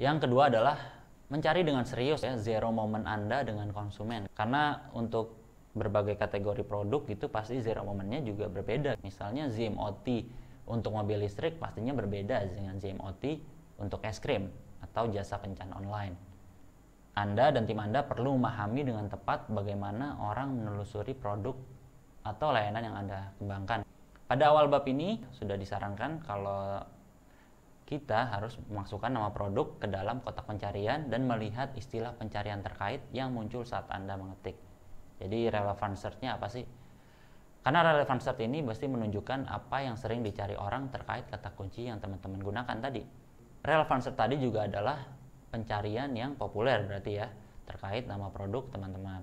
Yang kedua adalah mencari dengan serius ya zero moment Anda dengan konsumen. Karena untuk berbagai kategori produk gitu pasti zero momentnya juga berbeda. Misalnya ZMOT untuk mobil listrik pastinya berbeda dengan ZMOT untuk es krim atau jasa kencan online. Anda dan tim Anda perlu memahami dengan tepat bagaimana orang menelusuri produk atau layanan yang Anda kembangkan. Pada awal bab ini sudah disarankan kalau kita harus memasukkan nama produk ke dalam kotak pencarian dan melihat istilah pencarian terkait yang muncul saat Anda mengetik. Jadi relevant search-nya apa sih? Karena relevant search ini pasti menunjukkan apa yang sering dicari orang terkait kata kunci yang teman-teman gunakan tadi. Relevant search tadi juga adalah pencarian yang populer berarti ya, terkait nama produk teman-teman.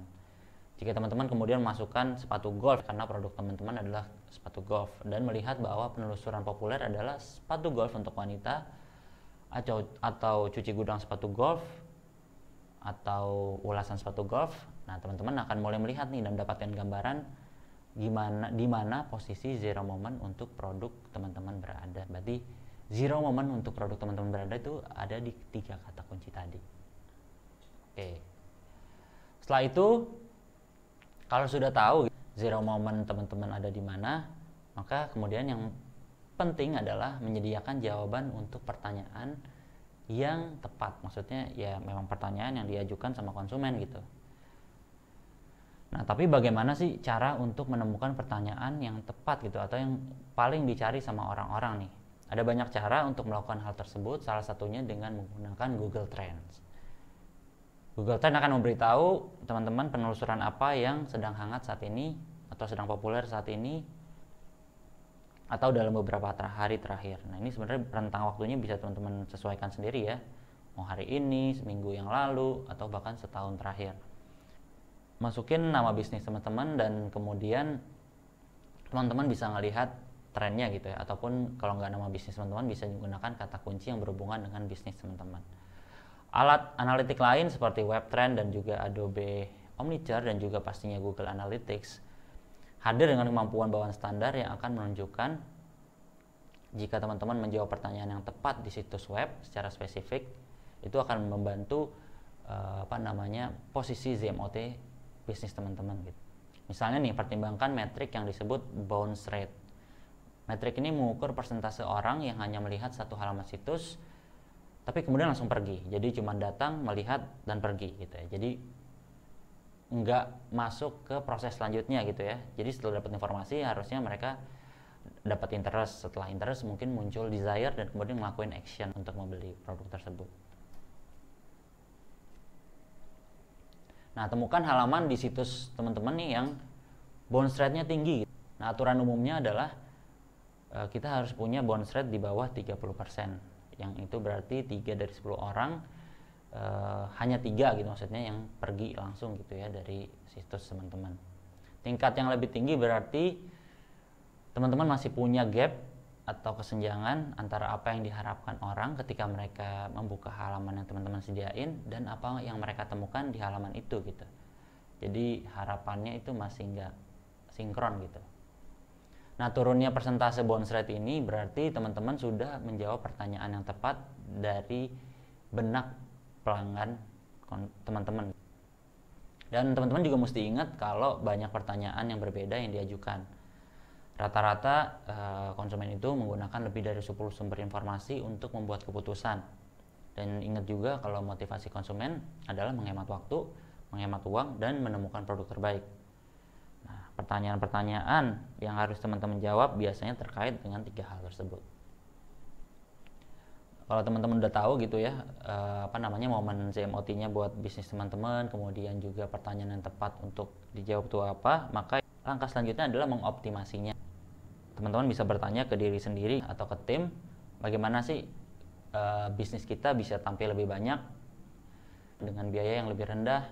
Jika teman-teman kemudian memasukkan sepatu golf karena produk teman-teman adalah sepatu golf dan melihat bahwa penelusuran populer adalah sepatu golf untuk wanita atau cuci gudang sepatu golf atau ulasan sepatu golf, nah teman-teman akan mulai melihat nih dan mendapatkan gambaran di mana posisi zero moment untuk produk teman-teman berada. Berarti zero moment untuk produk teman-teman berada itu ada di 3 kata kunci tadi. Oke. Setelah itu, kalau sudah tahu zero moment teman-teman ada di mana, maka kemudian yang penting adalah menyediakan jawaban untuk pertanyaan yang tepat. Maksudnya ya memang pertanyaan yang diajukan sama konsumen gitu. Nah, tapi bagaimana sih cara untuk menemukan pertanyaan yang tepat gitu atau yang paling dicari sama orang-orang nih? Ada banyak cara untuk melakukan hal tersebut, salah satunya dengan menggunakan Google Trends. Google Trends akan memberitahu teman-teman penelusuran apa yang sedang hangat saat ini atau sedang populer saat ini atau dalam beberapa hari terakhir. Nah, ini sebenarnya rentang waktunya bisa teman-teman sesuaikan sendiri ya. Mau hari ini, seminggu yang lalu, atau bahkan setahun terakhir. Masukin nama bisnis teman-teman dan kemudian teman-teman bisa ngelihat trennya gitu ya. Ataupun kalau nggak nama bisnis teman-teman bisa menggunakan kata kunci yang berhubungan dengan bisnis teman-teman. Alat analitik lain seperti WebTrend dan juga Adobe Omniture dan juga pastinya Google Analytics hadir dengan kemampuan bawaan standar yang akan menunjukkan jika teman-teman menjawab pertanyaan yang tepat di situs web secara spesifik, itu akan membantu posisi ZMOT bisnis teman-teman gitu. Misalnya nih, pertimbangkan metrik yang disebut bounce rate. Metrik ini mengukur persentase orang yang hanya melihat satu halaman situs tapi kemudian langsung pergi. Jadi cuma datang, melihat, dan pergi gitu ya. Jadi nggak masuk ke proses selanjutnya gitu ya. Jadi setelah dapat informasi harusnya mereka dapat interest. Setelah interest mungkin muncul desire dan kemudian ngelakuin action untuk membeli produk tersebut. Nah, temukan halaman di situs teman-teman nih yang bounce rate-nya tinggi. Nah, aturan umumnya adalah kita harus punya bounce rate di bawah 30%. Yang itu berarti 3 dari 10 orang hanya 3 gitu maksudnya yang pergi langsung gitu ya dari situs teman-teman. Tingkat yang lebih tinggi berarti teman-teman masih punya gap atau kesenjangan antara apa yang diharapkan orang ketika mereka membuka halaman yang teman-teman sediain dan apa yang mereka temukan di halaman itu gitu. Jadi harapannya itu masih nggak sinkron gitu. Nah, turunnya persentase bounce rate ini berarti teman-teman sudah menjawab pertanyaan yang tepat dari benak pelanggan teman-teman. Dan teman-teman juga mesti ingat kalau banyak pertanyaan yang berbeda yang diajukan. Rata-rata konsumen itu menggunakan lebih dari 10 sumber informasi untuk membuat keputusan. Dan ingat juga kalau motivasi konsumen adalah menghemat waktu, menghemat uang, dan menemukan produk terbaik. Nah, pertanyaan-pertanyaan yang harus teman-teman jawab biasanya terkait dengan 3 hal tersebut. Kalau teman-teman udah tahu gitu ya, momen ZMOT-nya buat bisnis teman-teman, kemudian juga pertanyaan yang tepat untuk dijawab itu apa, maka langkah selanjutnya adalah mengoptimasinya. Teman-teman bisa bertanya ke diri sendiri atau ke tim, bagaimana sih bisnis kita bisa tampil lebih banyak dengan biaya yang lebih rendah.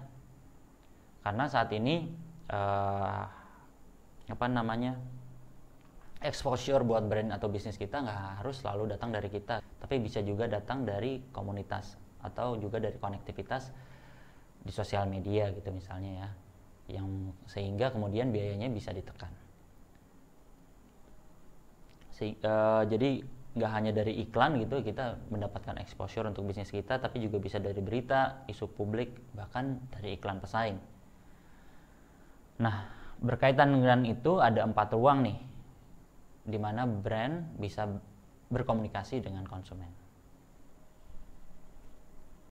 Karena saat ini exposure buat brand atau bisnis kita nggak harus selalu datang dari kita, tapi bisa juga datang dari komunitas atau juga dari konektivitas di sosial media gitu misalnya ya, yang sehingga kemudian biayanya bisa ditekan. Jadi nggak hanya dari iklan gitu kita mendapatkan exposure untuk bisnis kita, tapi juga bisa dari berita, isu publik, bahkan dari iklan pesaing. Nah, berkaitan dengan itu ada 4 ruang nih, di mana brand bisa berkomunikasi dengan konsumen.